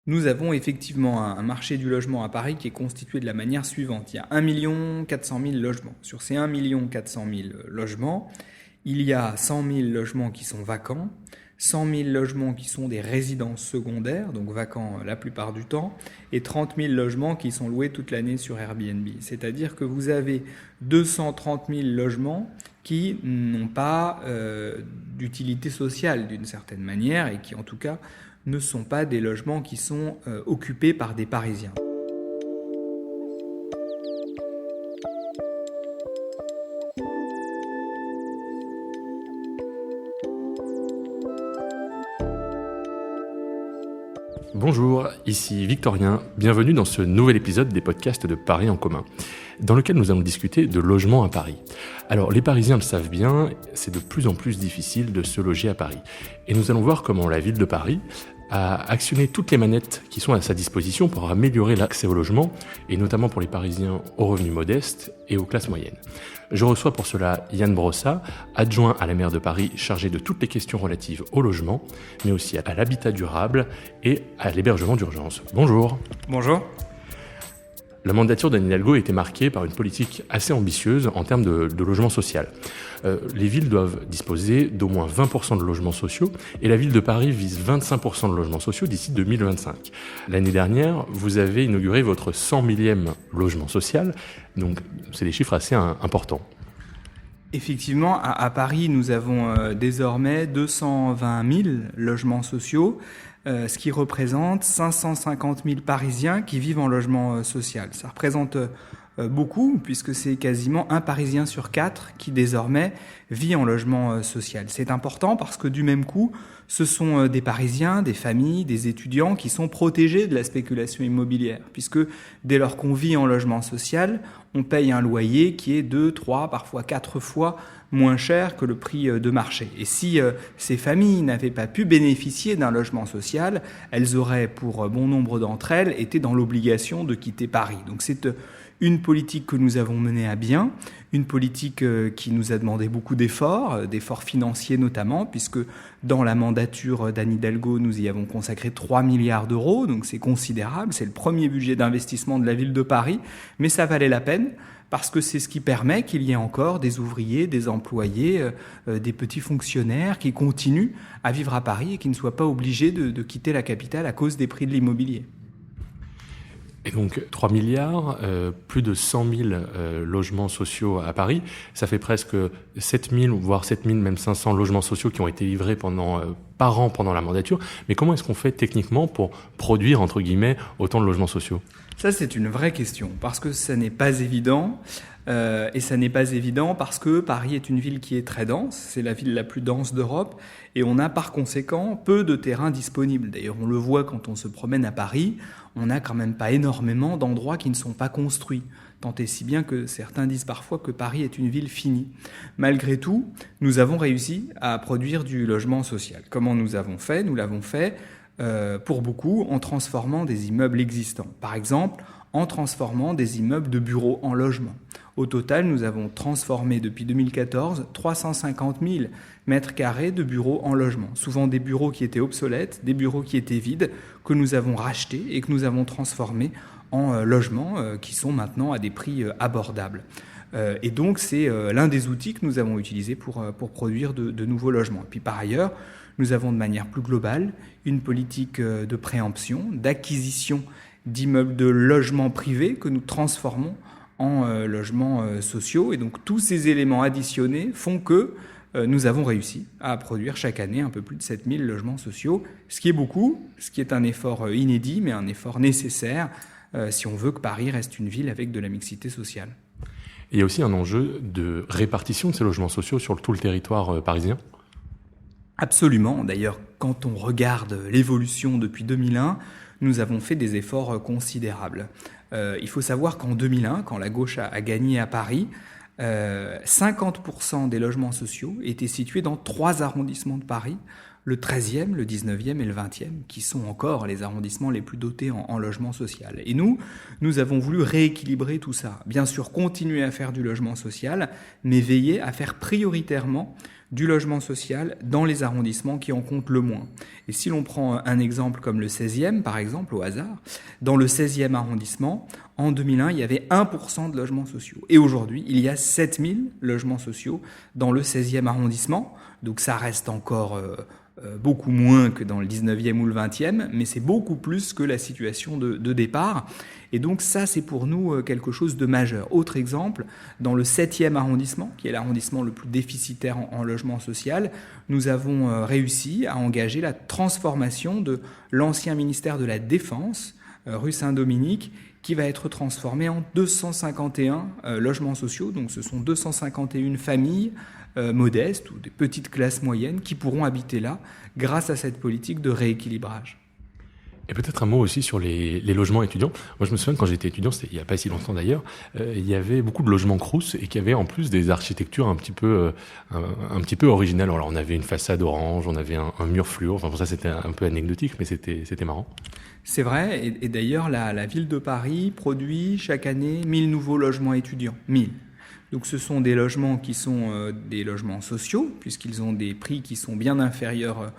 Nous avons effectivement un marché du logement à Paris qui est constitué de la manière suivante. Il y a 1 400 000 logements. Sur ces 1 400 000 logements, il y a 100 000 logements qui sont vacants, 100 000 logements qui sont des résidences secondaires, donc vacants la plupart du temps, et 30 000 logements qui sont loués toute l'année sur Airbnb. C'est-à-dire que vous avez 230 000 logements qui n'ont pas d'utilité sociale d'une certaine manière et qui en tout cas ne sont pas des logements qui sont occupés par des Parisiens. Bonjour, ici Victorien, bienvenue dans ce nouvel épisode des podcasts de Paris en commun, dans lequel nous allons discuter de logement à Paris. Alors les Parisiens le savent bien, c'est de plus en plus difficile de se loger à Paris. Et nous allons voir comment la ville de Paris a actionné toutes les manettes qui sont à sa disposition pour améliorer l'accès au logement, et notamment pour les Parisiens aux revenus modestes et aux classes moyennes. Je reçois pour cela Yann Brossat, adjoint à la maire de Paris chargé de toutes les questions relatives au logement, mais aussi à l'habitat durable et à l'hébergement d'urgence. Bonjour. Bonjour. La mandature d'Anne Hidalgo a été marquée par une politique assez ambitieuse en termes de logement social. Les villes doivent disposer d'au moins 20% de logements sociaux et la ville de Paris vise 25% de logements sociaux d'ici 2025. L'année dernière, vous avez inauguré votre 100 millième logement social, donc c'est des chiffres assez importants. Effectivement, à Paris, nous avons désormais 220 000 logements sociaux, ce qui représente 550 000 Parisiens qui vivent en logement social. Ça représente beaucoup, puisque c'est quasiment un Parisien sur 4 qui désormais vit en logement social. C'est important parce que du même coup, ce sont des Parisiens, des familles, des étudiants qui sont protégés de la spéculation immobilière, puisque dès lors qu'on vit en logement social, on paye un loyer qui est 2, 3, parfois 4 fois moins cher que le prix de marché. Et si ces familles n'avaient pas pu bénéficier d'un logement social, elles auraient, pour bon nombre d'entre elles, été dans l'obligation de quitter Paris. Donc c'est une politique que nous avons menée à bien, une politique qui nous a demandé beaucoup d'efforts financiers notamment, puisque dans la mandature d'Anne Hidalgo, nous y avons consacré 3 milliards d'euros, donc c'est considérable, c'est le premier budget d'investissement de la ville de Paris, mais ça valait la peine, parce que c'est ce qui permet qu'il y ait encore des ouvriers, des employés, des petits fonctionnaires qui continuent à vivre à Paris et qui ne soient pas obligés de quitter la capitale à cause des prix de l'immobilier. Et donc 3 milliards, plus de 100 000 logements sociaux à Paris, ça fait presque 7 000, voire 7 000, même 500 logements sociaux qui ont été livrés par an pendant la mandature. Mais comment est-ce qu'on fait techniquement pour produire, entre guillemets, autant de logements sociaux ? Ça, c'est une vraie question, parce que ça n'est pas évident. Et ça n'est pas évident parce que Paris est une ville qui est très dense, c'est la ville la plus dense d'Europe, et on a par conséquent peu de terrain disponible. D'ailleurs, on le voit quand on se promène à Paris, on n'a quand même pas énormément d'endroits qui ne sont pas construits. Tant et si bien que certains disent parfois que Paris est une ville finie. Malgré tout, nous avons réussi à produire du logement social. Comment nous avons fait ? Nous l'avons fait pour beaucoup en transformant des immeubles existants. Par exemple, en transformant des immeubles de bureaux en logements. Au total, nous avons transformé depuis 2014 350 000 mètres carrés de bureaux en logements. Souvent des bureaux qui étaient obsolètes, des bureaux qui étaient vides, que nous avons rachetés et que nous avons transformés en logements qui sont maintenant à des prix abordables. Et donc c'est l'un des outils que nous avons utilisés pour produire de nouveaux logements. Et puis par ailleurs, nous avons de manière plus globale une politique de préemption, d'acquisition d'immeubles de logements privés que nous transformons en logements sociaux. Et donc tous ces éléments additionnés font que nous avons réussi à produire chaque année un peu plus de 7000 logements sociaux, ce qui est beaucoup, ce qui est un effort inédit, mais un effort nécessaire si on veut que Paris reste une ville avec de la mixité sociale. Il y a aussi un enjeu de répartition de ces logements sociaux sur tout le territoire parisien. Absolument. D'ailleurs, quand on regarde l'évolution depuis 2001, nous avons fait des efforts considérables. Il faut savoir qu'en 2001, quand la gauche a gagné à Paris, 50% des logements sociaux étaient situés dans 3 arrondissements de Paris, le 13e, le 19e et le 20e, qui sont encore les arrondissements les plus dotés en logement social. Et nous avons voulu rééquilibrer tout ça. Bien sûr, continuer à faire du logement social, mais veiller à faire prioritairement du logement social dans les arrondissements qui en comptent le moins. Et si l'on prend un exemple comme le 16e, par exemple, au hasard, dans le 16e arrondissement, en 2001, il y avait 1% de logements sociaux. Et aujourd'hui, il y a 7000 logements sociaux dans le 16e arrondissement. Donc ça reste encore beaucoup moins que dans le 19e ou le 20e, mais c'est beaucoup plus que la situation de départ. Et donc ça, c'est pour nous quelque chose de majeur. Autre exemple, dans le 7e arrondissement, qui est l'arrondissement le plus déficitaire en logement social, nous avons réussi à engager la transformation de l'ancien ministère de la Défense, rue Saint-Dominique, qui va être transformé en 251 logements sociaux. Donc ce sont 251 familles modestes ou des petites classes moyennes qui pourront habiter là grâce à cette politique de rééquilibrage. Et peut-être un mot aussi sur les logements étudiants. Moi, je me souviens quand j'étais étudiant, c'était il n'y a pas si longtemps d'ailleurs, il y avait beaucoup de logements crous et qui avaient en plus des architectures un petit peu originales. Alors, on avait une façade orange, on avait un mur fluo. Enfin, pour ça, c'était un peu anecdotique, mais c'était marrant. C'est vrai. Et d'ailleurs, la ville de Paris produit chaque année 1000 nouveaux logements étudiants. 1000. Donc ce sont des logements qui sont des logements sociaux, puisqu'ils ont des prix qui sont bien inférieurs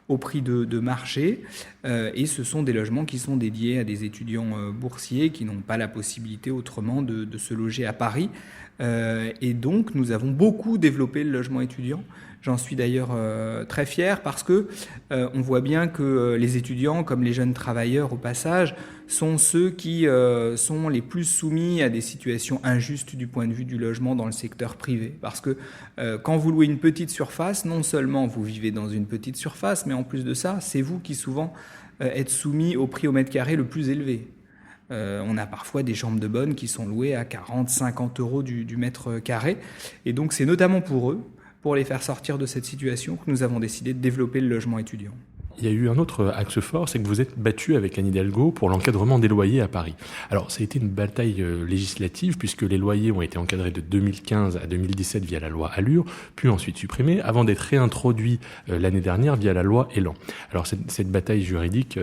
au prix de marché, et ce sont des logements qui sont dédiés à des étudiants boursiers qui n'ont pas la possibilité autrement de se loger à Paris. Et donc nous avons beaucoup développé le logement étudiant. J'en suis d'ailleurs très fier parce que on voit bien que les étudiants, comme les jeunes travailleurs au passage, sont ceux qui sont les plus soumis à des situations injustes du point de vue du logement dans le secteur privé. Parce que quand vous louez une petite surface, non seulement vous vivez dans une petite surface, mais en plus de ça, c'est vous qui souvent êtes soumis au prix au mètre carré le plus élevé. On a parfois des chambres de bonne qui sont louées à 40-50 euros du mètre carré. Et donc c'est notamment pour eux, pour les faire sortir de cette situation, que nous avons décidé de développer le logement étudiant. Il y a eu un autre axe fort, c'est que vous êtes battu avec Anne Hidalgo pour l'encadrement des loyers à Paris. Alors, ça a été une bataille législative, puisque les loyers ont été encadrés de 2015 à 2017 via la loi Allure, puis ensuite supprimés, avant d'être réintroduits l'année dernière via la loi Elan. Alors, cette bataille juridique,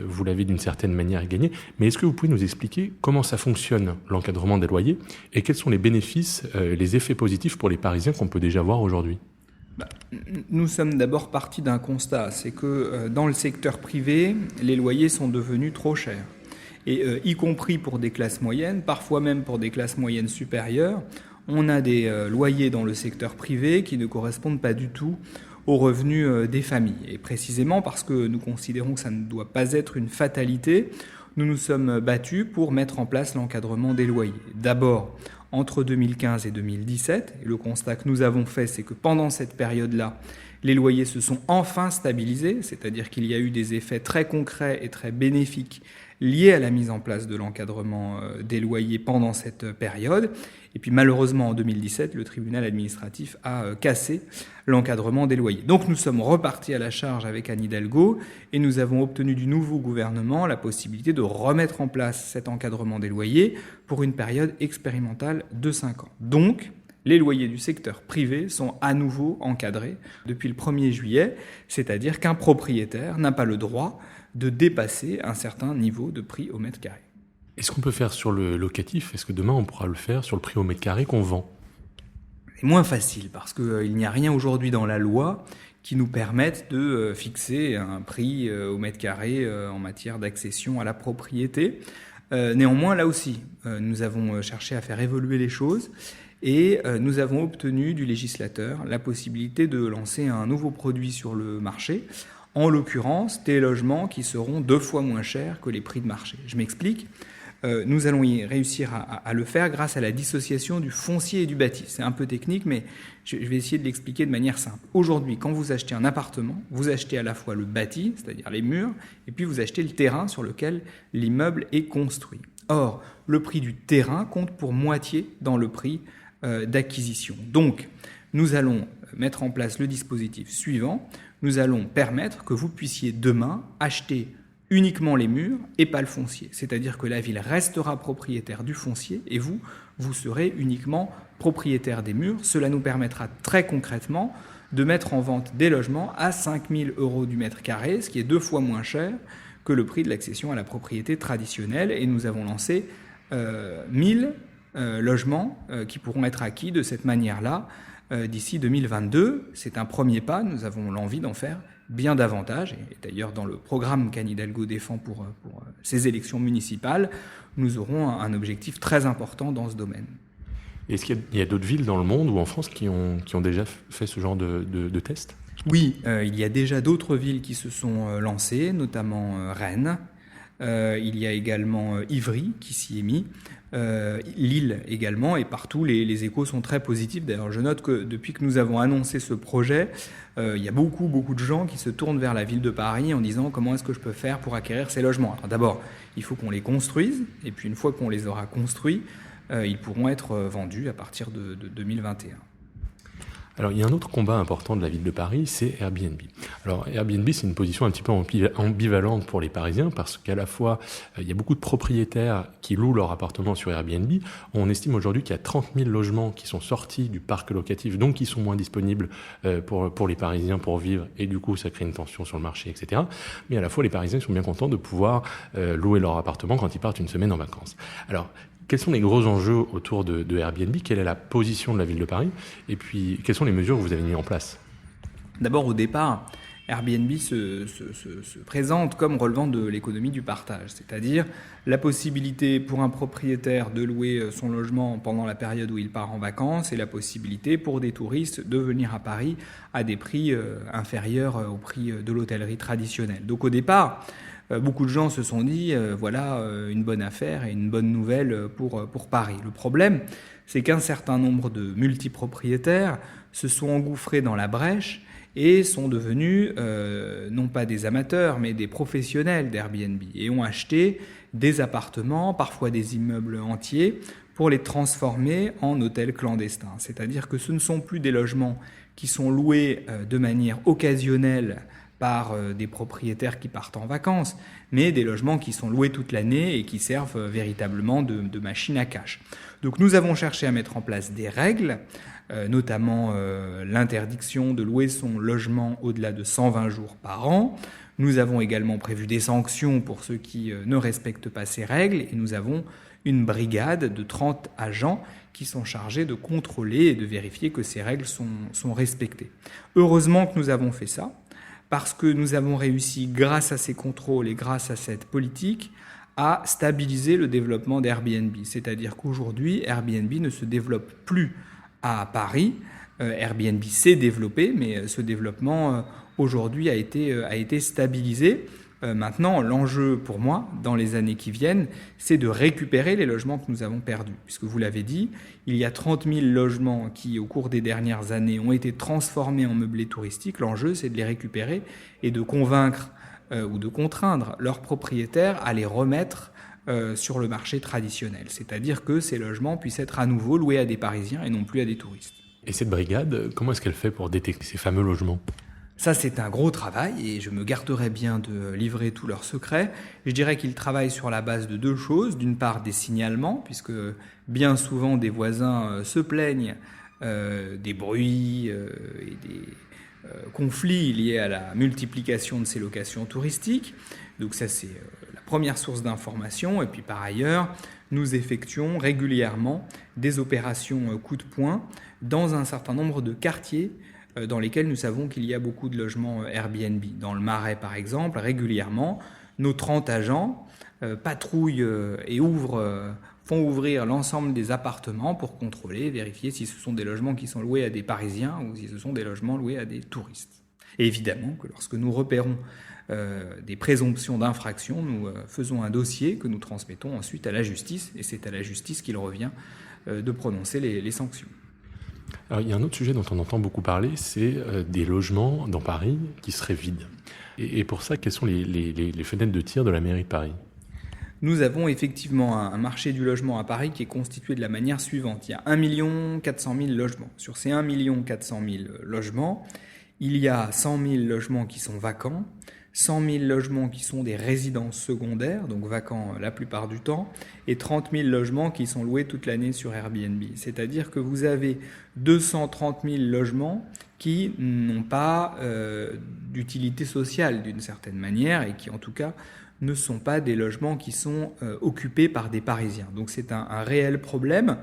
vous l'avez d'une certaine manière gagnée, mais est-ce que vous pouvez nous expliquer comment ça fonctionne, l'encadrement des loyers, et quels sont les bénéfices, les effets positifs pour les Parisiens qu'on peut déjà voir aujourd'hui ? Nous sommes d'abord partis d'un constat, c'est que dans le secteur privé, les loyers sont devenus trop chers. Et y compris pour des classes moyennes, parfois même pour des classes moyennes supérieures, on a des loyers dans le secteur privé qui ne correspondent pas du tout aux revenus des familles. Et précisément parce que nous considérons que ça ne doit pas être une fatalité, nous nous sommes battus pour mettre en place l'encadrement des loyers. D'abord, entre 2015 et 2017. Et le constat que nous avons fait, c'est que pendant cette période-là, les loyers se sont enfin stabilisés, c'est-à-dire qu'il y a eu des effets très concrets et très bénéfiques liés à la mise en place de l'encadrement des loyers pendant cette période. Et puis malheureusement, en 2017, le tribunal administratif a cassé l'encadrement des loyers. Donc nous sommes repartis à la charge avec Anne Hidalgo et nous avons obtenu du nouveau gouvernement la possibilité de remettre en place cet encadrement des loyers pour une période expérimentale de 5 ans. Donc, les loyers du secteur privé sont à nouveau encadrés depuis le 1er juillet, c'est-à-dire qu'un propriétaire n'a pas le droit de dépasser un certain niveau de prix au mètre carré. Est-ce qu'on peut faire sur le locatif ? Est-ce que demain on pourra le faire sur le prix au mètre carré qu'on vend ? C'est moins facile parce qu'il n'y a rien aujourd'hui dans la loi qui nous permette de fixer un prix au mètre carré en matière d'accession à la propriété. Néanmoins, là aussi, nous avons cherché à faire évoluer les choses et nous avons obtenu du législateur la possibilité de lancer un nouveau produit sur le marché, en l'occurrence des logements qui seront 2 fois moins chers que les prix de marché. Je m'explique. Nous allons y réussir à le faire grâce à la dissociation du foncier et du bâti. C'est un peu technique, mais je vais essayer de l'expliquer de manière simple. Aujourd'hui, quand vous achetez un appartement, vous achetez à la fois le bâti, c'est-à-dire les murs, et puis vous achetez le terrain sur lequel l'immeuble est construit. Or, le prix du terrain compte pour moitié dans le prix d'acquisition. Donc, nous allons mettre en place le dispositif suivant. Nous allons permettre que vous puissiez demain acheter uniquement les murs et pas le foncier. C'est-à-dire que la ville restera propriétaire du foncier et vous serez uniquement propriétaire des murs. Cela nous permettra très concrètement de mettre en vente des logements à 5 000 € du mètre carré, ce qui est 2 fois moins cher que le prix de l'accession à la propriété traditionnelle. Et nous avons lancé 1000 logements qui pourront être acquis de cette manière-là d'ici 2022. C'est un premier pas, nous avons l'envie d'en faire bien davantage. Et d'ailleurs, dans le programme qu'Anne Hidalgo défend pour ces élections municipales, nous aurons un objectif très important dans ce domaine. Est-ce qu'il y a d'autres villes dans le monde ou en France qui ont déjà fait ce genre de test ? Oui, il y a déjà d'autres villes qui se sont lancées, notamment Rennes. Il y a également Ivry qui s'y est mis, Lille également, et partout les échos sont très positifs. D'ailleurs, je note que depuis que nous avons annoncé ce projet, il y a beaucoup de gens qui se tournent vers la ville de Paris en disant comment est-ce que je peux faire pour acquérir ces logements. Alors, d'abord, il faut qu'on les construise, et puis une fois qu'on les aura construits, ils pourront être vendus à partir de 2021. Alors, il y a un autre combat important de la ville de Paris, c'est Airbnb. Alors, Airbnb, c'est une position un petit peu ambivalente pour les Parisiens parce qu'à la fois, il y a beaucoup de propriétaires qui louent leur appartement sur Airbnb. On estime aujourd'hui qu'il y a 30 000 logements qui sont sortis du parc locatif, donc qui sont moins disponibles pour les Parisiens pour vivre, et du coup, ça crée une tension sur le marché, etc. Mais à la fois, les Parisiens sont bien contents de pouvoir louer leur appartement quand ils partent une semaine en vacances. Alors, quels sont les gros enjeux autour de Airbnb ? Quelle est la position de la ville de Paris ? Et puis, quelles sont les mesures que vous avez mises en place ? D'abord, au départ, Airbnb se présente comme relevant de l'économie du partage, c'est-à-dire la possibilité pour un propriétaire de louer son logement pendant la période où il part en vacances et la possibilité pour des touristes de venir à Paris à des prix inférieurs au prix de l'hôtellerie traditionnelle. Donc au départ, beaucoup de gens se sont dit voilà une bonne affaire et une bonne nouvelle pour Paris. Le problème, c'est qu'un certain nombre de multipropriétaires se sont engouffrés dans la brèche et sont devenus non pas des amateurs mais des professionnels d'Airbnb et ont acheté des appartements, parfois des immeubles entiers, pour les transformer en hôtels clandestins. C'est-à-dire que ce ne sont plus des logements qui sont loués de manière occasionnelle par des propriétaires qui partent en vacances, mais des logements qui sont loués toute l'année et qui servent véritablement de machine à cash. Donc nous avons cherché à mettre en place des règles, notamment l'interdiction de louer son logement au-delà de 120 jours par an. Nous avons également prévu des sanctions pour ceux qui ne respectent pas ces règles, et nous avons une brigade de 30 agents qui sont chargés de contrôler et de vérifier que ces règles sont respectées. Heureusement que nous avons fait ça, parce que nous avons réussi, grâce à ces contrôles et grâce à cette politique, à stabiliser le développement d'Airbnb. C'est-à-dire qu'aujourd'hui, Airbnb ne se développe plus à Paris. Airbnb s'est développé, mais ce développement aujourd'hui a été stabilisé. Maintenant, l'enjeu pour moi, dans les années qui viennent, c'est de récupérer les logements que nous avons perdus. Puisque vous l'avez dit, il y a 30 000 logements qui, au cours des dernières années, ont été transformés en meublés touristiques. L'enjeu, c'est de les récupérer et de convaincre ou de contraindre leurs propriétaires à les remettre sur le marché traditionnel. C'est-à-dire que ces logements puissent être à nouveau loués à des Parisiens et non plus à des touristes. Et cette brigade, comment est-ce qu'elle fait pour détecter ces fameux logements ? Ça, c'est un gros travail et je me garderai bien de livrer tous leurs secrets. Je dirais qu'ils travaillent sur la base de deux choses. D'une part, des signalements, puisque bien souvent des voisins se plaignent des bruits et des conflits liés à la multiplication de ces locations touristiques. Donc ça, c'est la première source d'information. Et puis par ailleurs, nous effectuons régulièrement des opérations coup de poing dans un certain nombre de quartiers dans lesquels nous savons qu'il y a beaucoup de logements Airbnb. Dans le Marais, par exemple, régulièrement, nos 30 agents patrouillent et font ouvrir l'ensemble des appartements pour contrôler, vérifier si ce sont des logements qui sont loués à des Parisiens ou si ce sont des logements loués à des touristes. Et évidemment que lorsque nous repérons des présomptions d'infraction, nous faisons un dossier que nous transmettons ensuite à la justice, et c'est à la justice qu'il revient de prononcer les sanctions. Alors, il y a un autre sujet dont on entend beaucoup parler, c'est des logements dans Paris qui seraient vides. Et pour ça, quelles sont les fenêtres de tir de la mairie de Paris ? Nous avons effectivement un marché du logement à Paris qui est constitué de la manière suivante. Il y a 1 400 000 logements. Sur ces 1 400 000 logements, il y a 100 000 logements qui sont vacants, 100 000 logements qui sont des résidences secondaires, donc vacants la plupart du temps, et 30 000 logements qui sont loués toute l'année sur Airbnb. C'est-à-dire que vous avez 230 000 logements qui n'ont pas d'utilité sociale d'une certaine manière et qui en tout cas ne sont pas des logements qui sont occupés par des Parisiens. Donc c'est un réel problème.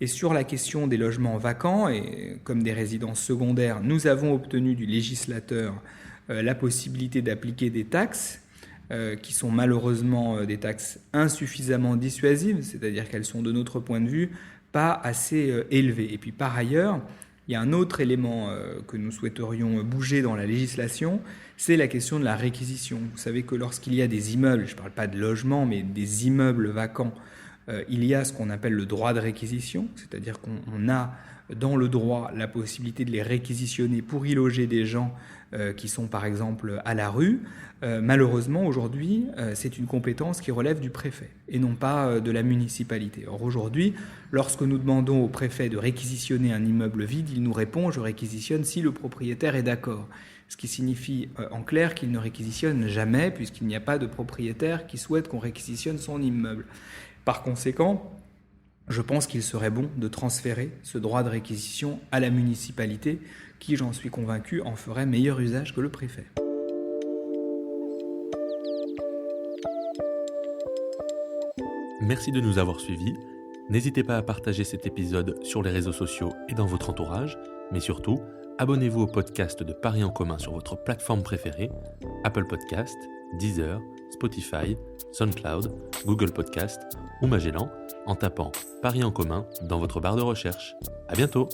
Et sur la question des logements vacants, et comme des résidences secondaires, nous avons obtenu du législateur la possibilité d'appliquer des taxes qui sont malheureusement des taxes insuffisamment dissuasives, c'est-à-dire qu'elles sont de notre point de vue pas assez élevées. Et puis par ailleurs, il y a un autre élément que nous souhaiterions bouger dans la législation, c'est la question de la réquisition. Vous savez que lorsqu'il y a des immeubles, je ne parle pas de logements, mais des immeubles vacants, il y a ce qu'on appelle le droit de réquisition, c'est-à-dire qu'on a dans le droit la possibilité de les réquisitionner pour y loger des gens qui sont par exemple à la rue. Malheureusement, aujourd'hui, c'est une compétence qui relève du préfet et non pas de la municipalité. Or aujourd'hui, lorsque nous demandons au préfet de réquisitionner un immeuble vide, il nous répond « je réquisitionne si le propriétaire est d'accord ». Ce qui signifie en clair qu'il ne réquisitionne jamais puisqu'il n'y a pas de propriétaire qui souhaite qu'on réquisitionne son immeuble. Par conséquent, je pense qu'il serait bon de transférer ce droit de réquisition à la municipalité qui, j'en suis convaincu, en ferait meilleur usage que le préfet. Merci de nous avoir suivis. N'hésitez pas à partager cet épisode sur les réseaux sociaux et dans votre entourage, mais surtout, abonnez-vous au podcast de Paris en commun sur votre plateforme préférée, Apple Podcast, Deezer, Spotify, SoundCloud, Google Podcast ou Magellan, en tapant Paris en commun dans votre barre de recherche. À bientôt!